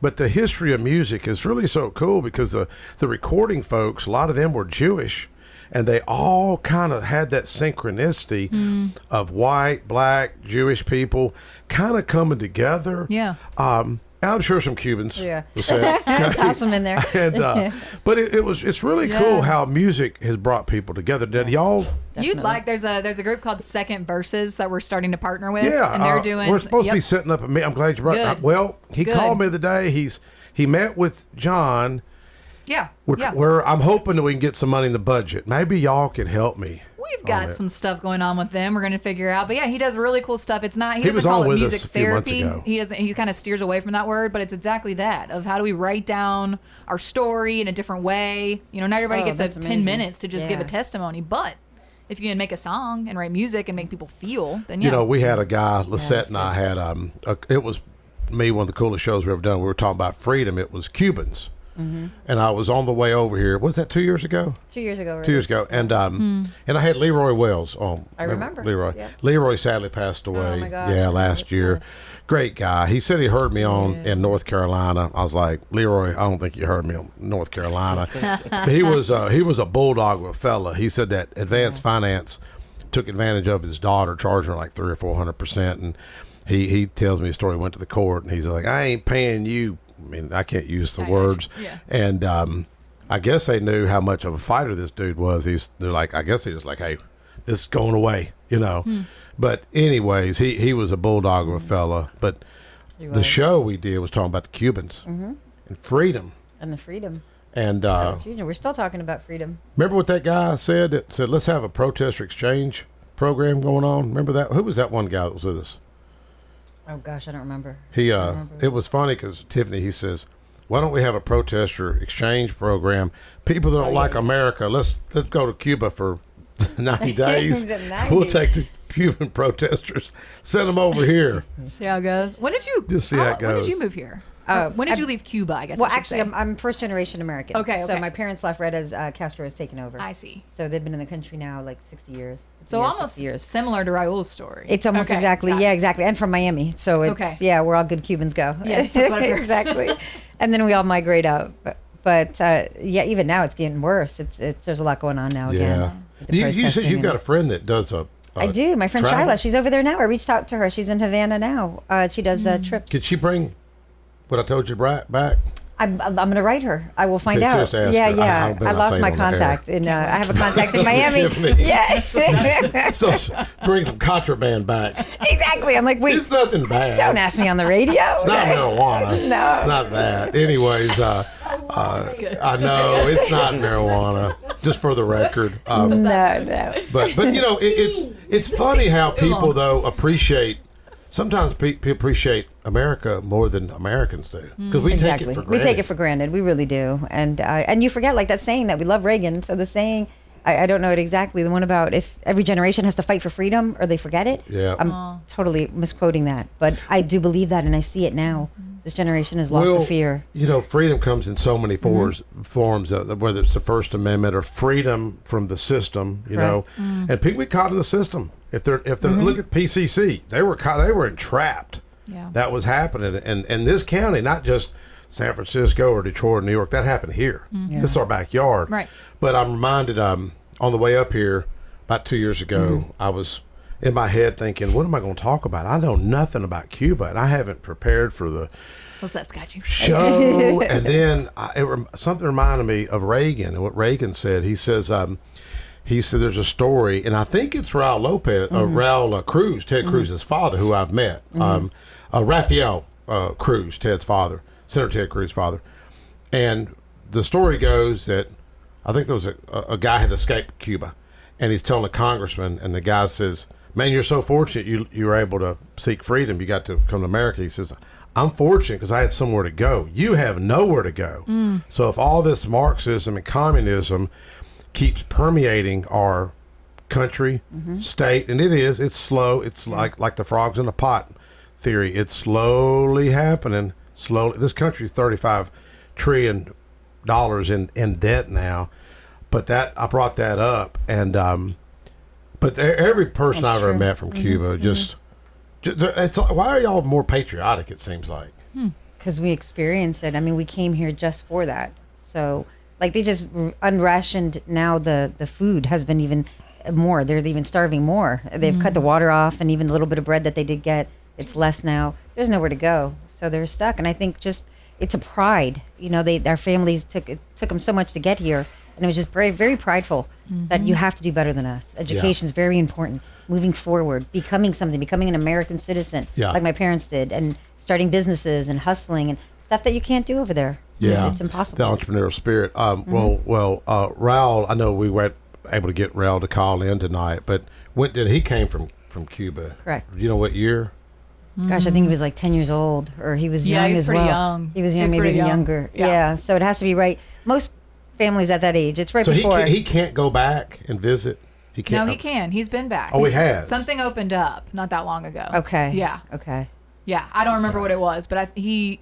But the history of music is really so cool because the recording folks, a lot of them were Jewish, and they all kind of had that synchronicity of white, black, Jewish people kind of coming together. Yeah. I'm sure some Cubans. Yeah. was said. Toss them in there. And, but it's really cool how music has brought people together. Did y'all? You'd like there's a group called Second Verses that we're starting to partner with. Yeah, and they're doing. We're supposed to be setting up a meet. I'm glad you brought. Good. Well, he Good. called me the day he met with John. Yeah. Where I'm hoping that we can get some money in the budget. Maybe y'all can help me. We've got some stuff going on with them. We're going to figure out. But yeah, he does really cool stuff. It's not. He was doesn't call on it with music us a few months therapy. ago. He doesn't. He kind of steers away from that word. But it's exactly that of how do we write down our story in a different way. You know, not everybody gets that's 10 amazing. minutes to just give a testimony, but if you can make a song and write music and make people feel, then yeah. You know, we had a guy, Lisette and I had, it was me, one of the coolest shows we've ever done. We were talking about freedom. It was Cubans. Mm-hmm. And I was on the way over here. Was that 2 years ago? 2 years ago. 2 years ago. And and I had Leroy Wells on. I remember. Leroy. Yeah. Leroy sadly passed away. Oh, my gosh. Yeah, last year. Great guy. He said he heard me on in North Carolina. I was like, Leroy, I don't think you heard me on North Carolina. But he was a bulldog of a fella. He said that Advanced Finance took advantage of his daughter, charging her like 300 or 400%. And he tells me a story. Went to the court and he's like, I ain't paying you. I mean, I can't use the words. Yeah. And I guess they knew how much of a fighter this dude was. They're like, I guess he was like, hey, this is going away, you know. But anyways, he was a bulldog of a fella. But the show we did was talking about the Cubans and freedom. And the freedom. And That's huge. We're still talking about freedom. remember what that guy said? That said, let's have a protester exchange program going on. Remember that? Who was that one guy that was with us? Oh gosh, I don't remember. It was funny because Tiffany, he says, why don't we have a protester exchange program? People that don't like America, let's go to Cuba for 90 days. 90. We'll take the Cuban protesters, send them over here. See how it goes. When did you? Just see how it When goes. did you move here? When did you leave Cuba? I guess. Well, I should actually, say. I'm first generation American. Okay, So okay. my parents left right as Castro was taken over. I see. So they've been in the country now like 60 years. So almost 60 years. similar to Raul's story. It's almost Okay, exactly, got yeah, it. exactly. And from Miami. So it's, Okay. yeah, where all good Cubans go. Yes, that's what I've heard. Exactly. And then we all migrate out. But yeah, even now it's getting worse. It's there's a lot going on now again. with the You said protesting you've and- got a friend that does I do. My friend travel. Shyla. She's over there now. I reached out to her. She's in Havana now. She does trips. Could she bring what I told you back? I'm going to write her. I will find Okay, out. seriously, ask Yeah, her. I yeah. better I not lost say it my on the air. contact, and I have a contact in Miami. Tiffany. Yeah. So bring some contraband back. Exactly. I'm like, wait. It's nothing bad. Don't ask me on the radio. It's not marijuana. No. Not that. Anyways, I know it's not marijuana. Just for the record. No. But you know, it's funny how people though appreciate. Sometimes people appreciate America more than Americans do because we take it for granted. We take it for granted. We really do. And you forget, like that saying that we love Reagan. So the saying, I don't know it exactly. The one about if every generation has to fight for freedom or they forget it. Yeah. I'm totally misquoting that, but I do believe that, and I see it now. This generation has lost the fear. You know, freedom comes in so many forms, whether it's the First Amendment or freedom from the system. You know, and people get caught in the system. If they're look at PCC, they were entrapped. Yeah. That was happening, and this county, not just San Francisco or Detroit or New York, that happened here. This is our backyard. Right. But I'm reminded, on the way up here about 2 years ago, I was in my head thinking, what am I going to talk about? I know nothing about Cuba, and I haven't prepared for the Lisette's got you. show. And then something reminded me of Reagan and what Reagan said. He said there's a story, and I think it's Raul Lopez, Raul Cruz, Ted Cruz's father, who I've met. Rafael Cruz, Ted's father, Senator Ted Cruz's father. And the story goes that I think there was a guy had escaped Cuba, and he's telling a congressman, and the guy says, man, you're so fortunate you were able to seek freedom. You got to come to America. He says, I'm fortunate because I had somewhere to go. You have nowhere to go. So if all this Marxism and communism keeps permeating our country, state, and it's slow. It's like the frogs in the pot theory. It's slowly happening. Slowly. This country's $35 trillion in debt now. But I brought that up, and but every person I've ever met from Cuba just it's why are y'all more patriotic? It seems like Because we experienced it. I mean, we came here just for that. So, like, they just unrationed. Now the food has been even more. They're even starving more. They've cut the water off, and even the little bit of bread that they did get, it's less now. There's nowhere to go. so they're stuck. And I think just it's a pride. You know, their families took them so much to get here, and it was just very, very prideful that you have to do better than us. Education is very important. Moving forward, becoming an American citizen, like my parents did, and starting businesses and hustling and stuff that you can't do over there. Yeah, it's impossible. The entrepreneurial spirit. Raul, I know we weren't able to get Raul to call in tonight, but when did he came from Cuba? Correct. Do you know what year? Gosh, I think he was like 10 years old, or he was young he was as pretty well. young. He was young, maybe even younger. Yeah, so it has to be right. Most families at that age, it's right So before. he can't go back and visit. He can't. No, he can. He's been back. Oh, he has. Something opened up not that long ago. Okay. Yeah. Okay. Yeah, I don't remember what it was, but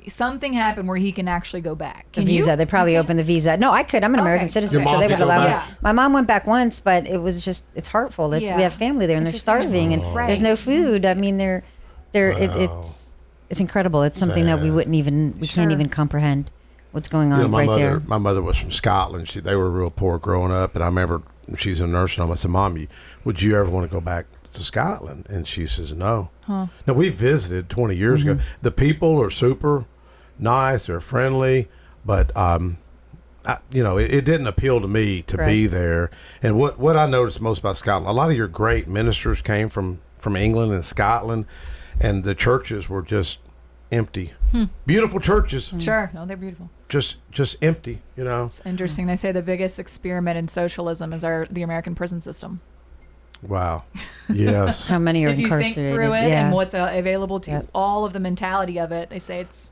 something happened where he can actually go back. The Can visa. you? They probably opened the visa. No, I could. I'm an American citizen, Your so mom they could would go allow me. back? My mom went back once, but it was just, it's hurtful. We have family there, and they're starving, and there's no food. I mean, it's incredible. It's something that we can't even comprehend what's going on there. My mother was from Scotland. They were real poor growing up, and I remember when she's in a nursing home, I said, "Mom, would you ever want to go back to Scotland?" And she says, "No." Huh. Now, we visited 20 years ago. The people are super nice, they're friendly, but it didn't appeal to me to be there. And what I noticed most about Scotland, a lot of your great ministers came from England and Scotland, and the churches were just empty. Beautiful churches. Sure. No, they're beautiful. Just empty, you know. It's interesting. They say the biggest experiment in socialism is the American prison system. Wow. Yes. How many are if incarcerated? You think through it and what's available to you, all of the mentality of it, they say it's...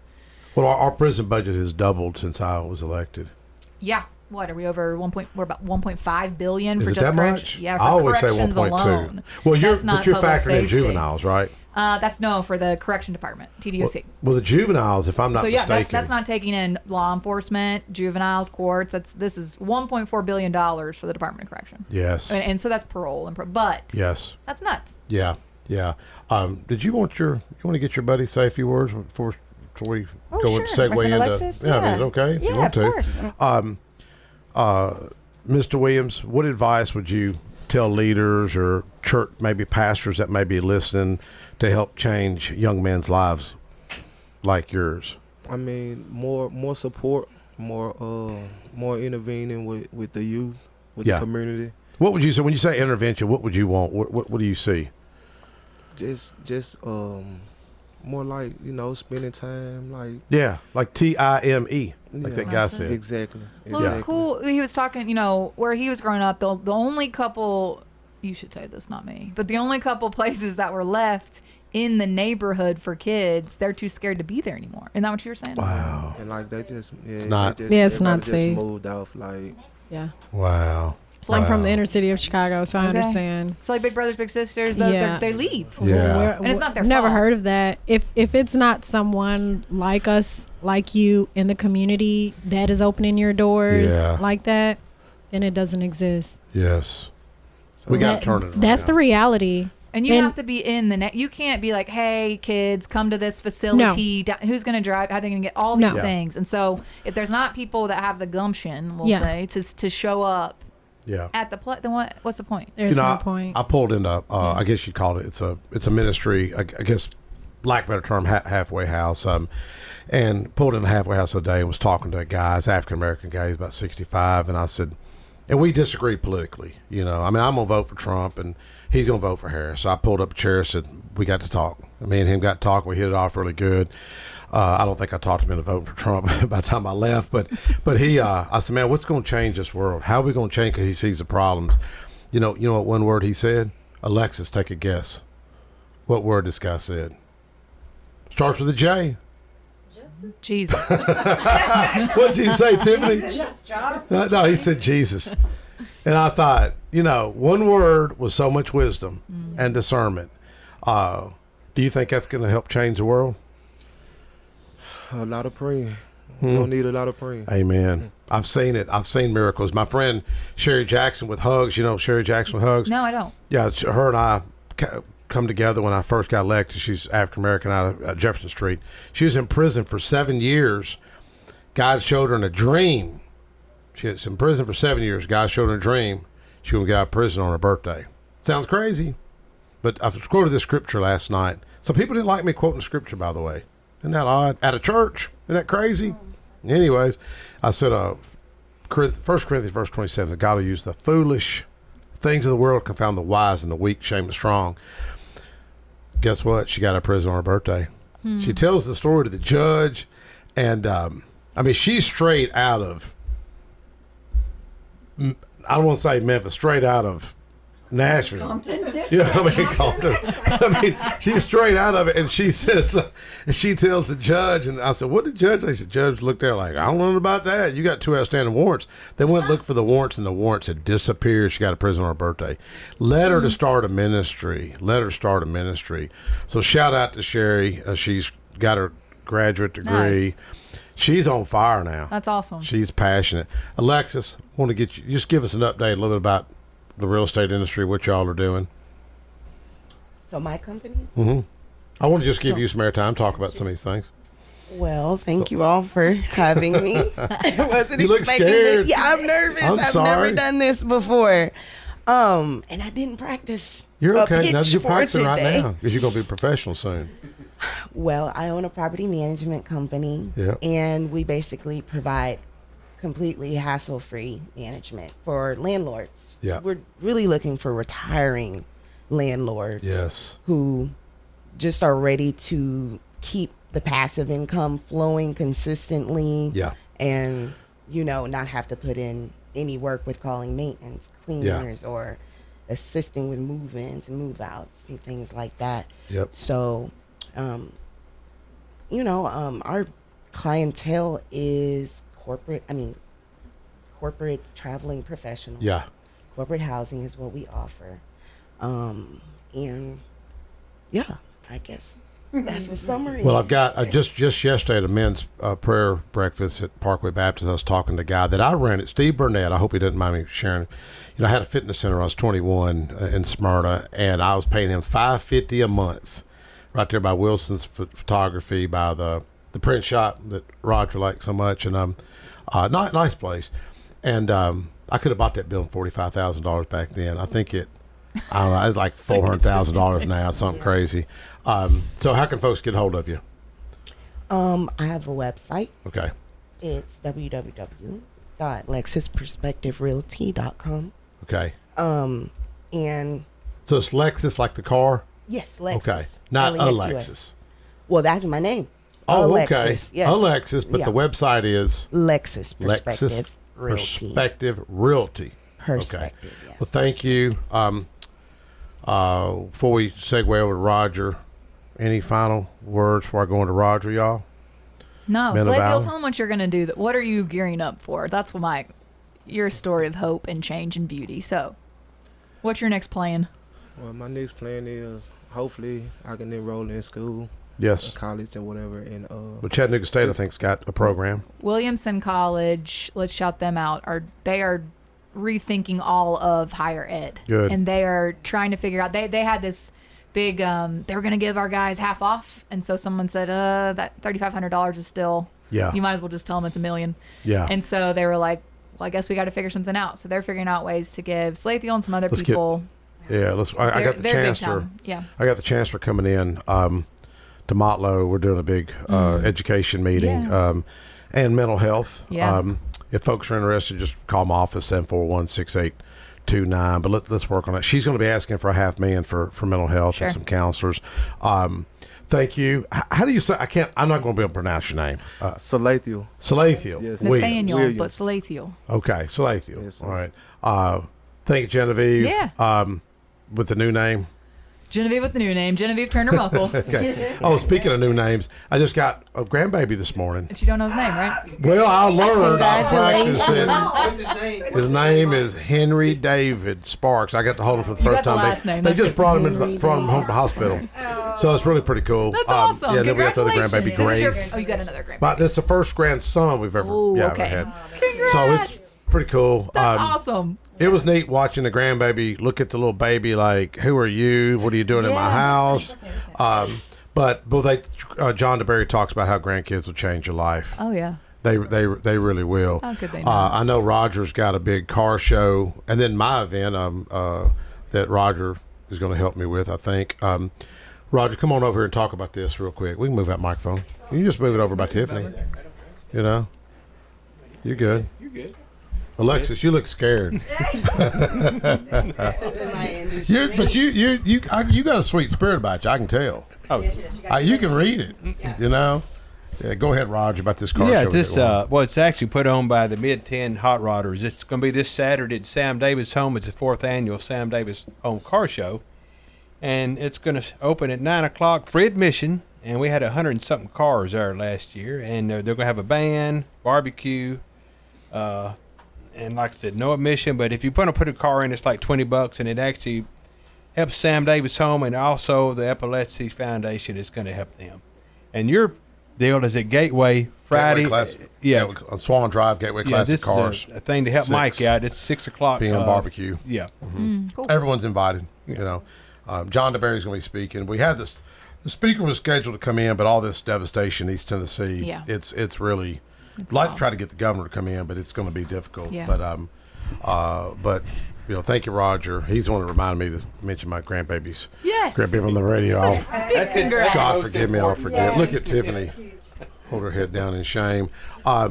Well, our prison budget has doubled since I was elected. Yeah. What, are we over we're about 1.5 billion for Is it just that much? Yeah, for I always say corrections 1.2. alone. Well, you're That's not factoring public in safety. juveniles, right? That's for the correction department, TDOC. Well, the juveniles, if I'm not mistaken. that's not taking in law enforcement, juveniles, courts. This is $1.4 billion for the Department of Correction. Yes. And so that's parole but yes, that's nuts. Yeah. Did you want to get your buddy say a few words before we go and segue into? Alexis? Yeah, I mean, is it okay if you want to. Of course. Mr. Williams, what advice would you tell leaders or church, maybe pastors that may be listening, to help change young men's lives like yours? I mean, more support, more intervening with the youth, with the community. What would you say when you say intervention? What would you want? What do you see? Just more like, spending time, like time, like that guy said. Exactly. Well, it's cool. He was talking, where he was growing up. The only couple, you should say this, not me, but the only couple places that were left in the neighborhood for kids, they're too scared to be there anymore. Isn't that what you were saying? Wow. And like they just, it's not. It's not safe. Just moved off, like. Yeah. Wow. So I'm from the inner city of Chicago, so I understand. So like Big Brothers Big Sisters, they leave. Yeah. And it's not their never fault. heard of that. If it's not someone like us, like you in the community that is opening your doors like that, then it doesn't exist. Yes. So we got to turn it around. That's the reality. And you have to be in the you can't be like, hey, kids, come to this facility. No. Who's going to drive? How are they going to get all these things? And so if there's not people that have the gumption, we'll say, to show up at the then what's the point? There's no point. I pulled into, I guess you'd call it, it's a ministry, I guess, lack of a better term, halfway house. And pulled in the halfway house the other day and was talking to a guy, he's African-American guy, he's about 65. And I said, and we disagreed politically, I mean, I'm going to vote for Trump and he's going to vote for Harris. So I pulled up a chair and said, we got to talk. Me and him got to talk. We hit it off really good. I don't think I talked him into voting for Trump by the time I left. But he, I said, man, what's going to change this world? How are we going to change? Because he sees the problems. You know what one word he said? Alexis, take a guess. What word this guy said? Starts with a J. Jesus. What did you say, Tiffany? No, he said Jesus. And I thought, one word with so much wisdom and discernment. Do you think that's going to help change the world? A lot of praying. You don't need a lot of praying. Amen. I've seen it. I've seen miracles. My friend Sherry Jackson with Hugs. Sherry Jackson with Hugs? No, I don't. Yeah, her and I come together when I first got elected. She's African-American out of Jefferson Street. She was in prison for 7 years. God showed her in a dream. She was in prison for 7 years. God showed her in a dream she was going to get out of prison on her birthday. Sounds crazy, but I quoted this scripture last night. Some people didn't like me quoting scripture, by the way. Isn't that odd? At a church. Isn't that crazy? Anyways, I said, 1 Corinthians verse 27, that God will use the foolish things of the world to confound the wise, and the weak shame the strong. Guess what? She got out of prison on her birthday. She tells the story to the judge, and she's straight out of, I don't want to say Memphis, straight out of Nashville. Compton. Yeah, Compton. She's straight out of it, and she says, and she tells the judge, and I said, "What did the judge?" They said, "Judge looked there like, I don't know about that. You got 2 outstanding warrants." They went and looked for the warrants, and the warrants had disappeared. She got out of prison on her birthday. Led her to start a ministry. So shout out to Sherry. She's got her graduate degree. Nice. She's on fire now. That's awesome. She's passionate. Alexis, want to get you, just give us an update a little bit about the real estate industry, what y'all are doing. So my company? Mm-hmm. I want to just give you some airtime, talk about some of these things. Well, thank you all for having me. I wasn't You look expecting scared. this. Yeah, I'm nervous. I'm I've sorry. never done this before. And I didn't practice. You're a okay. Now pitch you're for practicing right today. now because you're going to be professional soon. Well, I own a property management company. Yeah. And we basically provide completely hassle-free management for landlords. Yeah. We're really looking for retiring landlords. Yes. Who just are ready to keep the passive income flowing consistently. Yeah. And, not have to put in any work with calling maintenance, cleaners, or assisting with move-ins and move-outs and things like that. Yep. So, our clientele is corporate traveling professionals. Yeah. Corporate housing is what we offer. And yeah, I guess that's a summary. Well, I've got just yesterday at a men's prayer breakfast at Parkway Baptist, I was talking to a guy that I ran it, Steve Burnett. I hope he doesn't mind me sharing. I had a fitness center when I was 21 in Smyrna, and I was paying him $550 a month, right there by Wilson's Photography, by the print shop that Roger liked so much, and nice place. And I could have bought that building $45,000 back then. I think it's like $400,000 now, something crazy. So how can folks get hold of you? I have a website. Okay. It's www.lexusperspectiverealty.com. Okay. And so it's Lexus like the car? Yes, Lexus. Okay. Not Lexus. Alexis. Well, that's my name. Oh, Alexis, okay. yes. Alexis, but the website is Lexus Perspective Realty. Perspective Realty. Perspective, okay. yes. Well, thank you. Before we segue over to Roger, any final words before I go into Roger, y'all? No, Men so of you'll Valor? tell them what you're going to do. What are you gearing up for? That's what your story of hope and change and beauty. So, what's your next plan? Well, my next plan is hopefully I can enroll in school. Yes. College or whatever. And Well, Chattanooga State, I think, has got a program. Williamson College, let's shout them out. They are rethinking all of higher ed. Good. And they are trying to figure out. They had this big. They were going to give our guys half off, and so someone said, "That $3,500 is still. Yeah. You might as well just tell them it's $1 million." Yeah. And so they were like, "Well, I guess we got to figure something out." So they're figuring out ways to give Slathiel and some other people. I got the They're big chancellor. time. Yeah. I got the chancellor coming in to Motlow. We're doing a big education meeting and mental health. Yeah. If folks are interested, just call my office 741-6829. But let's work on it. She's going to be asking for $500,000 for mental health and some counselors. Thank you. How do you say? I'm not going to be able to pronounce your name. Salathiel. Salathiel. Yes. Nathaniel, Williams. but Salathiel. Okay, Salathiel. Yes, all right. Thank you, Genevieve. Yeah. With the new name. Genevieve with the new name, Genevieve Turner Muckle. Okay. Oh, speaking of new names, I just got a grandbaby this morning. But you don't know his name, right? Well, I learned. I practiced it. What's his name? His name is Henry David Sparks. I got to hold him for the first got the time. last name. They That's just good. brought him home to the hospital. So it's really pretty cool. That's awesome. Yeah, then we got the other grandbaby, Congratulations. Grace. Oh, you got another grandbaby. But that's the first grandson we've ever, Ooh, ever okay. had. Congrats. So it's pretty cool. That's awesome. It was neat watching the grandbaby look at the little baby like, "Who are you? What are you doing in my house?" But John DeBerry talks about how grandkids will change your life. Oh, yeah. They really will. How could they not? I know Roger's got a big car show, and then my event that Roger is going to help me with, I think. Roger, come on over here and talk about this real quick. We can move that microphone. You can just move it over by Tiffany. You know, you're good. You're good. Alexis, you look scared. This isn't my industry. You got a sweet spirit about you. I can tell. Oh, you can read it. You know. Yeah, go ahead, Roger, about this car show. Yeah, this well, it's actually put on by the Mid-10 Hot Rodders. It's going to be this Saturday at Sam Davis Home. It's the 4th annual Sam Davis Home Car Show, and it's going to open at 9 o'clock, free admission. And we had 100 and something cars there last year, and they're going to have a band, barbecue, and like I said, no admission. But if you want to put a car in, it's like $20, and it actually helps Sam Davis Home, and also the Epilepsy Foundation is going to help them. And your deal is at Gateway Friday. Gateway Classic, on Swan Drive, Gateway Classic Cars. Is a thing to help Mike out. It's 6 o'clock. PM barbecue. Yeah. Cool. Everyone's invited. You know, John DeBerry's going to be speaking. We had this. The speaker was scheduled to come in, but all this devastation in East Tennessee. Yeah. It's really. I'd like to try to get the governor to come in, but it's going to be difficult. Yeah. But you know, thank you, Roger. He's the one that reminded me to mention my grandbabies. Yes. Grandbaby on the radio. Big congrats. God forgive me, I'll forget. Look at Tiffany. Hold her head down in shame. But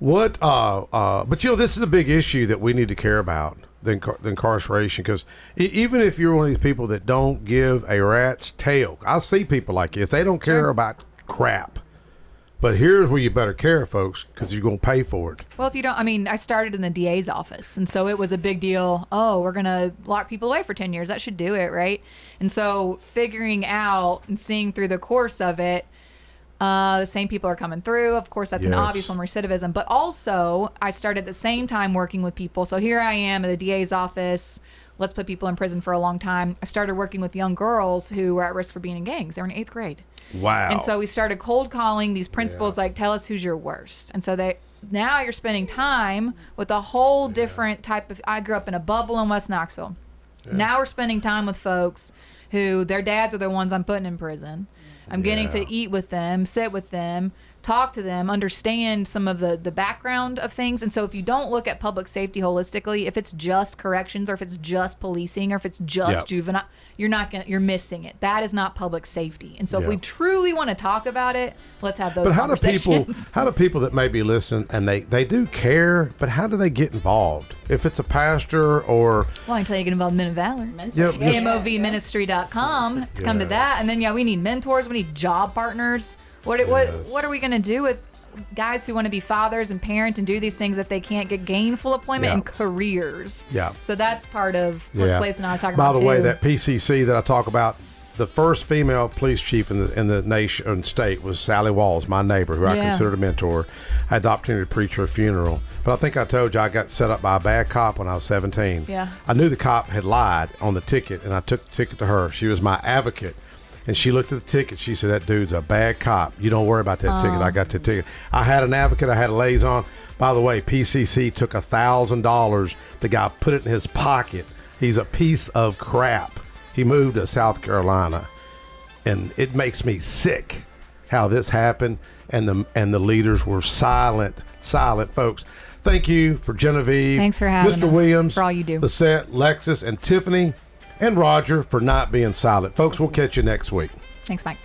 you know, this is a big issue that we need to care about, the incarceration, because even if you're one of these people that don't give a rat's tail, I see people like this. They don't care about crap. But here's where you better care, folks, because you're going to pay for it. Well, if you don't, I mean, I started in the DA's office, and so it was a big deal. Oh, we're going to lock people away for 10 years. That should do it, right? And so figuring out and seeing through the course of it, the same people are coming through. Of course, that's an obvious one, recidivism. But also, I started at the same time working with people. So here I am at the DA's office. Let's put people in prison for a long time. I started working with young girls who were at risk for being in gangs. They were in 8th grade. Wow. And so we started cold calling these principals, like, tell us who's your worst. And so now you're spending time with a whole different type of, I grew up in a bubble in West Knoxville. Yeah. Now we're spending time with folks who their dads are the ones I'm putting in prison. I'm getting to eat with them, sit with them, talk to them, understand some of the background of things. And so if you don't look at public safety holistically, if it's just corrections or if it's just policing or if it's just juvenile, you're missing it. That is not public safety. And so if we truly want to talk about it, let's have those conversations. How do people that may be listening and they do care, but how do they get involved? If it's a pastor or... Well, I can tell you get involved in Men of Valor. AMOVministry.com to come to that. And then, we need mentors. We need job partners. What are we going to do with guys who want to be fathers and parent and do these things if they can't get gainful employment and careers? Yeah. So that's part of what Slaith and I talk By about, the way, that PCC that I talk about, the first female police chief in the nation and state was Sally Walls, my neighbor, who I considered a mentor. I had the opportunity to preach her funeral. But I think I told you I got set up by a bad cop when I was 17. Yeah. I knew the cop had lied on the ticket, and I took the ticket to her. She was my advocate. And she looked at the ticket. She said, that dude's a bad cop. You don't worry about that ticket. I got the ticket. I had an advocate. I had a liaison. By the way, PCC took $1,000. The guy put it in his pocket. He's a piece of crap. He moved to South Carolina. And it makes me sick how this happened. And the leaders were silent, folks. Thank you for Genevieve. Thanks for having us. Mr. Williams. For all you do. Lisette, Lexus, and Tiffany. And Roger for not being silent. Folks, we'll catch you next week. Thanks, Mike.